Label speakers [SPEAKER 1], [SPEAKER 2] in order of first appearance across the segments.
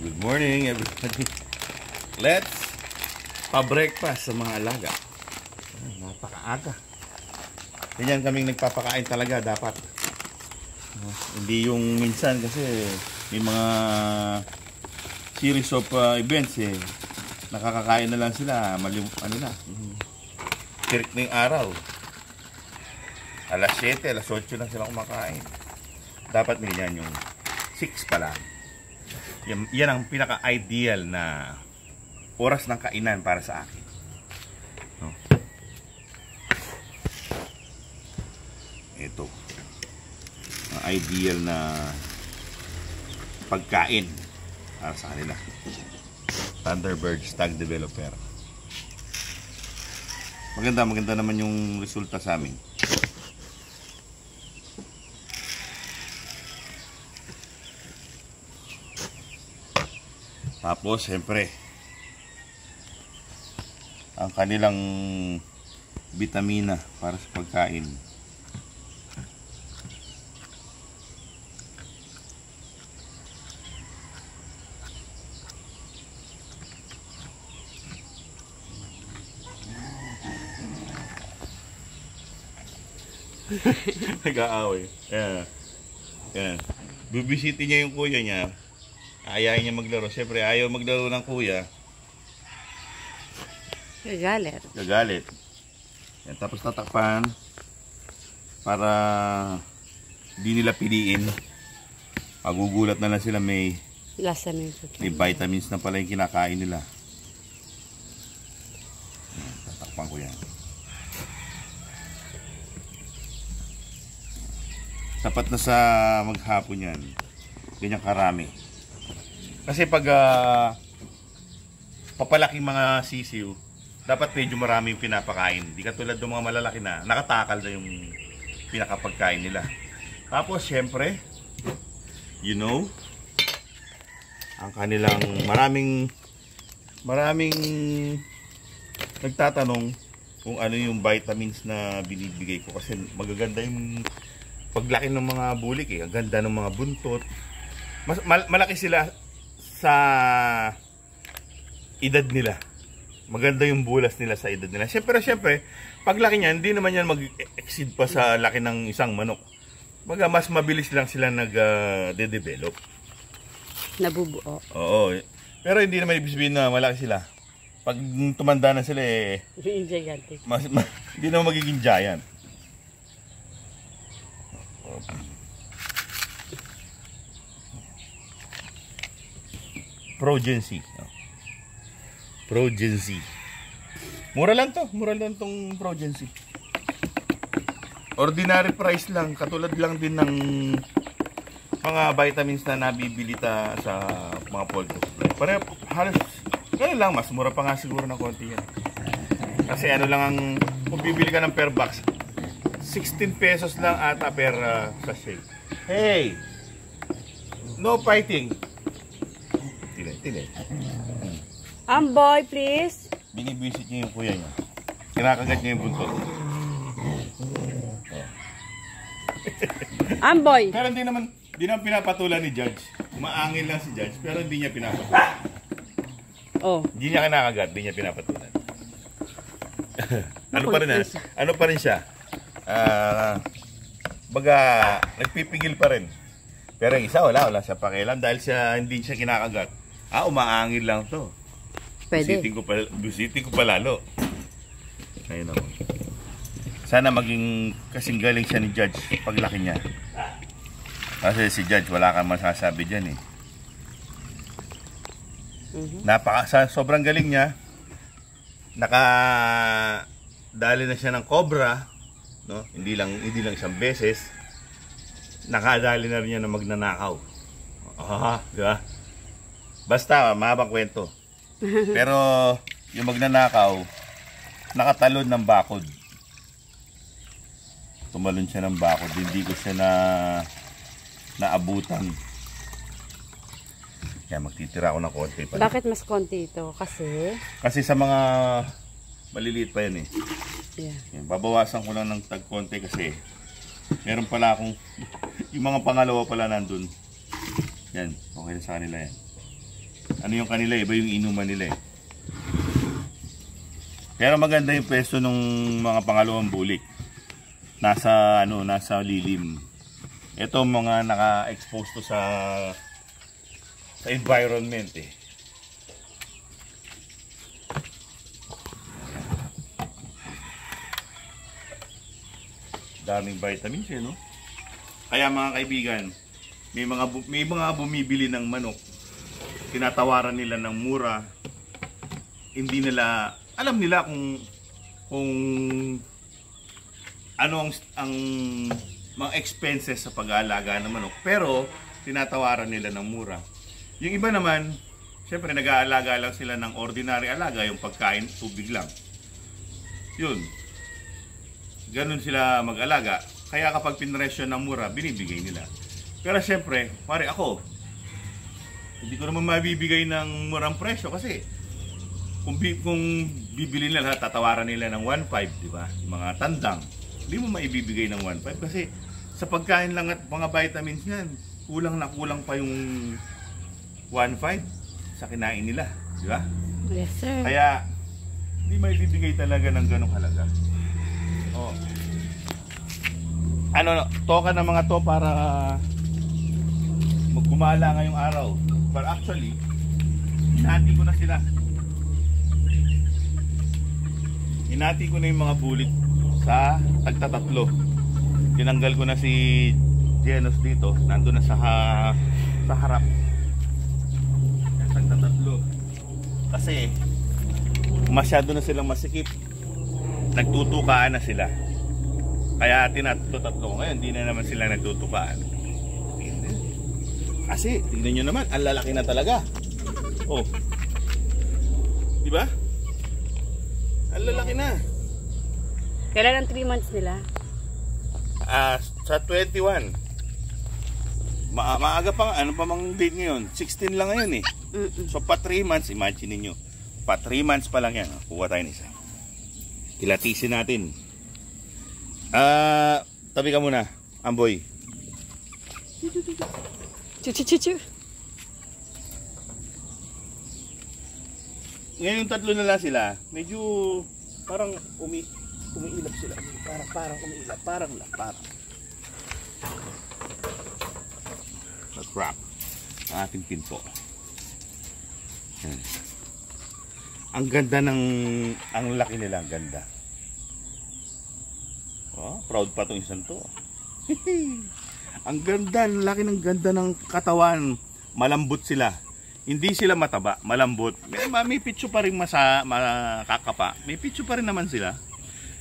[SPEAKER 1] Good morning everybody. Let's pa-breakfast sa mga alaga. Napakaaga. Ganyan kaming nagpapakain talaga dapat. Hindi yung minsan kasi may mga series of events nakakakain na lang sila. Ano na. Tirik na yung araw. Alas 7, alas 8 na sila kumakain. Dapat ganyan yung 6 pa lang. Yan ang pinaka-ideal na oras ng kainan para sa akin. No? Ito. Ang ideal na pagkain para sa kanila. Thunderbird Stag Developer. Maganda naman yung resulta sa amin. Tapos, siyempre, ang kanilang vitamina para sa pagkain. Nag-aaway. Yan. Bibisitin niya yung kuya niya. Ayayin niya maglaro. Siyempre, ayaw maglaro ng kuya. Gagalit. Yan, tapos tatakpan para di nila piliin. Magugulat na lang sila may vitamins na pala yung kinakain nila. Yan, tatakpan ko yan. Sapat na sa maghapon yan. Ganyan karami. Kasi pag papalaking mga sisiw, dapat medyo marami yung pinapakain. Di katulad ng mga malalaki na nakatakal na yung pinakapagkain nila. Tapos syempre, ang kanilang maraming nagtatanong kung ano yung vitamins na binibigay ko. Kasi magaganda yung paglaki ng mga bulik Ang ganda ng mga buntot. Malaki sila sa edad nila. Maganda yung bulas nila sa edad nila. Siyempre, paglaki niyan, hindi naman yan mag-exceed pa sa laki ng isang manok. Mas mabilis lang sila nag-de-develop.
[SPEAKER 2] Nabubuo.
[SPEAKER 1] Oo. Pero hindi naman ibig sabihin na malaki sila. Pag tumanda na sila
[SPEAKER 2] gigantic.
[SPEAKER 1] Hindi naman magiging giant. Progency. Mura lang tong Progency. Ordinary price lang, katulad lang din ng mga vitamins na nabibili sa mga poultry supply. Pareho halos ganun lang, mas mura pa nga siguro ng konti yan. Kasi ano lang ang kung bibili ka ng per box, 16 pesos lang ata per sachet. Hey! No fighting. Tilay.
[SPEAKER 2] Amboy, please.
[SPEAKER 1] Binibisit niya yung kuya niya. Kinakagat niya yung buntot.
[SPEAKER 2] Amboy.
[SPEAKER 1] Pero hindi naman pinapatulan ni Judge. Umaangil lang si Judge, pero hindi niya pinapatulan. Hindi niya kinakagat, hindi niya pinapatulan. Ano pa rin siya? Baga, nagpipigil pa rin. Pero yung isa, wala siya pakialam dahil hindi siya kinakagat. Umaangil lang to.
[SPEAKER 2] Pwede.
[SPEAKER 1] Busitin ko pa lalo. Ayun ako. Sana maging kasing galing siya ni Judge paglaki niya. Kasi si Judge, wala kang masasabi dyan sobrang galing niya. Nakadali na siya ng cobra. No? Hindi lang isang beses. Nakadali na rin niya na magnanakaw. Di ba? Basta, mahabang kwento. Pero, yung magnanakaw, nakatalon ng bakod. Tumalon siya ng bakod. Hindi ko siya naabutan. Kaya magtitira ako ng konti pa.
[SPEAKER 2] Bakit mas konti ito? Kasi
[SPEAKER 1] sa mga maliliit pa yan
[SPEAKER 2] Yeah.
[SPEAKER 1] Yan, babawasan ko lang ng tag-konti kasi meron pala akong yung mga pangalawa pala nandun. Yan, okay na sa kanila yan. ano yung kanila, iba yung inuman nila eh. Pero maganda yung pwesto ng mga pangalawang bulik. Nasa lilim. Ito mga naka-expose to sa environment eh. Daming vitamins eh, no? Kaya mga kaibigan, may mga bumibili ng manok, tinatawaran nila ng mura. Hindi nila alam nila kung ano ang mga expenses sa pag-aalaga ng manok, pero tinatawaran nila ng mura. Yung iba naman, syempre nag-aalaga lang sila ng ordinary alaga, yung pagkain, tubig lang. Yun. Ganun sila mag-alaga. Kaya kapag pinresyo ng mura, binibigay nila. Pero syempre, pare ako, hindi ko naman mabibigay ng murang presyo kasi kung bibili nila, tatawaran nila ng 1.5, di ba? Mga tandang. Hindi mo maibibigay ng 1.5 kasi sa pagkain lang at mga vitamins niyan, kulang na kulang pa yung 1.5 sa kinain nila, di ba?
[SPEAKER 2] Yes, sir.
[SPEAKER 1] Kaya hindi maibibigay talaga ng ganong halaga. Oh. Toka ng mga to para magkumala ngayong araw. But actually, hinati ko na sila. Hinati ko na yung mga bulik sa tagtatatlo. Tinanggal ko na si Genos dito. Nandun na sa harap. Yan, tagtatatlo. Kasi masyado na silang masikip. Nagtutukaan na sila. Kaya tinatlo-tatlo ko ngayon, hindi na naman sila nagtutukaan. Kasi, tingnan nyo naman, ang lalaki na talaga. Oh. Di ba? Ang lalaki na.
[SPEAKER 2] Kailan ang 3 months nila?
[SPEAKER 1] Sa 21. Maaga pa, ano pa mang date ngayon? 16 lang ngayon eh. So pa 3 months, imagine niyo. Pa 3 months pa lang yan. Kuha tayo ng isa. Kilatisin natin. Tabi ka muna, Amboy.
[SPEAKER 2] Chu.
[SPEAKER 1] Ngayon yung tatlo na lang sila. Medyo parang umiilap sila. Parang umiilap. Parang. Crap. Ang ating pinto. Ang ganda ang laki nila, ang ganda. Oh, proud pa tong isang to. Ang ganda, ang laki ng ganda ng katawan. Malambot sila. Hindi sila mataba, malambot. May pitso pa rin makakapa. May pitso pa rin naman sila.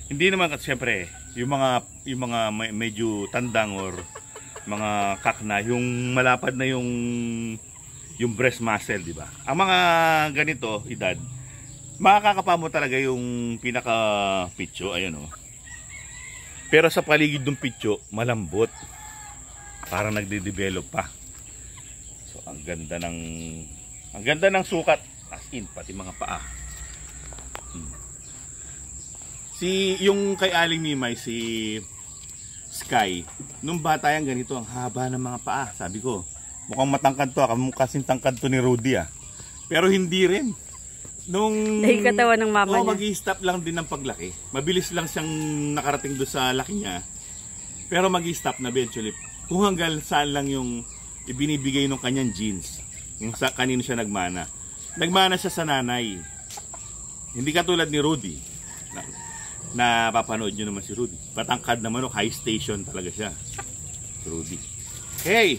[SPEAKER 1] Hindi naman kasi syempre, yung mga medyo tandang or mga kakna, yung malapad na yung breast muscle, di ba? Ang mga ganito edad, makakapa mo talaga yung pinaka pitso, ayun oh. Pero sa paligid ng pitso, malambot. Parang nagde-develop pa. So ang ganda ng sukat, as in pati mga paa. Yung kay Aling Mimay, si Sky, nung bata yan ganito, ang haba ng mga paa. Sabi ko, mukhang matangkad to, kasing tangkad to ni Rudy ah. Pero hindi rin.
[SPEAKER 2] Dahil katawan ng mama niya.
[SPEAKER 1] Mag-i-stop lang din ng paglaki. Mabilis lang siyang nakarating doon sa laki niya. Pero mag-i-stop na eventually. Kung hanggang saan lang yung ibinibigay ng kanyang genes. Yung sa kanino siya nagmana. Nagmana siya sa nanay. Hindi katulad ni Rudy. Na papanood nyo naman si Rudy. Patangkad naman, high station talaga siya. Rudy. Hey!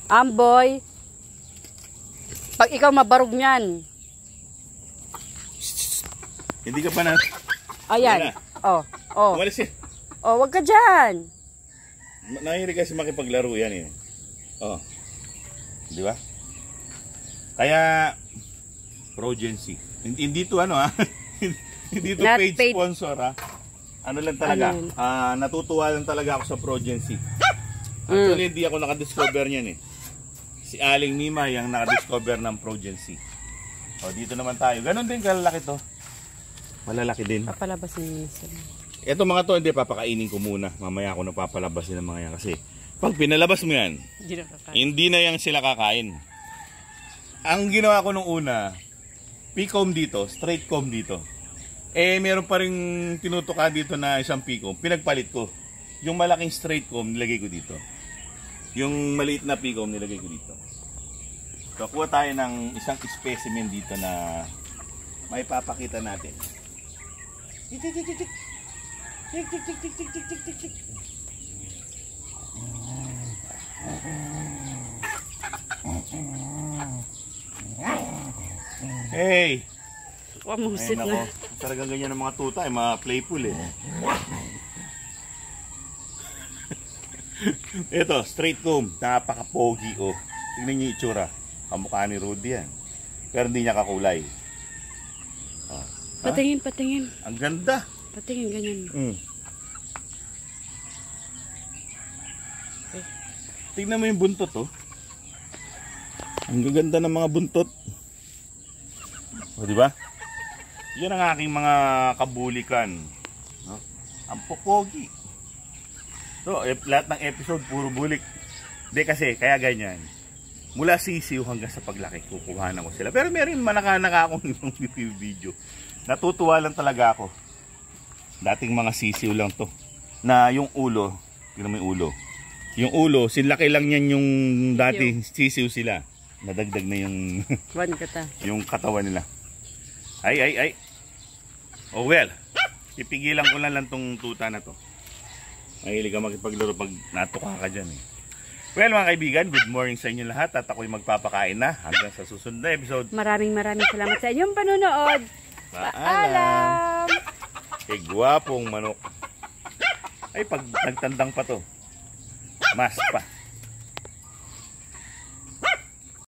[SPEAKER 2] Amboy! Pag ikaw mabarog niyan.
[SPEAKER 1] Hindi ka pa na...
[SPEAKER 2] Ayan. Oh.
[SPEAKER 1] Umalis yan.
[SPEAKER 2] Oh, wag ka dyan.
[SPEAKER 1] Nahihilig kasi makipaglaro yan eh. Oh. Di ba? Kaya... Progency. Hindi to ano ha. Hindi to paid sponsor ha. Ano lang talaga. Natutuwa lang talaga ako sa Progency. Actually hindi ako nakadiscover niyan eh. Si Aling Mimay ang nakadiscover ng Progency. O dito naman tayo. Ganon din kalalaki to. Malalaki din.
[SPEAKER 2] Papalabasin mo sila.
[SPEAKER 1] Ito mga to hindi papakainin ko muna. Mamaya ako napapalabasin ng mga yan kasi Pag pinalabas mo yan,
[SPEAKER 2] Hindi na kakain.
[SPEAKER 1] hindi na yan sila kakain. Ang ginawa ko nung una, P-comb dito, straight comb dito. Meron pa rin tinutuka dito na isang P-comb. Pinagpalit ko. Yung malaking straight comb, nilagay ko dito. Yung maliit na P-comb, nilagay ko dito. So, kuha tayo ng isang specimen dito na may papakita natin. Tik, tik, tik, tik, tik. Tik, tik, tik, tik, tik, tik, tik, tik, tik. Hey!
[SPEAKER 2] Wamusit
[SPEAKER 1] Ay,
[SPEAKER 2] na.
[SPEAKER 1] nako. Talagang ganyan ng mga tuta, mga playful eh. Ito, straight comb. Napaka-pogi oh. Tingnan niyo yung itsura. Kamukha ni Rudy yan. Pero hindi niya kakulay. Oh. Ha?
[SPEAKER 2] Patingin, patingin.
[SPEAKER 1] Ang ganda.
[SPEAKER 2] Patingin, ganyan.
[SPEAKER 1] Tingnan mo yung buntot oh. Ang gaganda ng mga buntot. O, di ba? Yan ang aking mga kabulikan. No? Ang popogi. So, lahat ng episode puro bulik. Hindi kasi, kaya ganyan. Mula sisiw hanggang sa paglaki, kukuhanan ko sila. Pero meron manaka-naka akong ibang video. Natutuwa lang talaga ako. Dating mga sisiw lang to. Na yung ulo, tingnan mo yung ulo. Yung ulo, sinlaki lang yan yung dati sisiw sila. Nadagdag na yung
[SPEAKER 2] One kata.
[SPEAKER 1] yung katawan nila. Ay. Oh well, ipigilan ko lang tong tuta na to. Mahilig ka makipaglaro pag natuka ka dyan eh. Well mga kaibigan, good morning sa inyo lahat at ako'y magpapakain na hanggang sa susunod na episode.
[SPEAKER 2] Maraming salamat sa inyong panunood. Paalam!
[SPEAKER 1] Kay gwapong manok. Ay, pag nagtandang pa to, mas pa.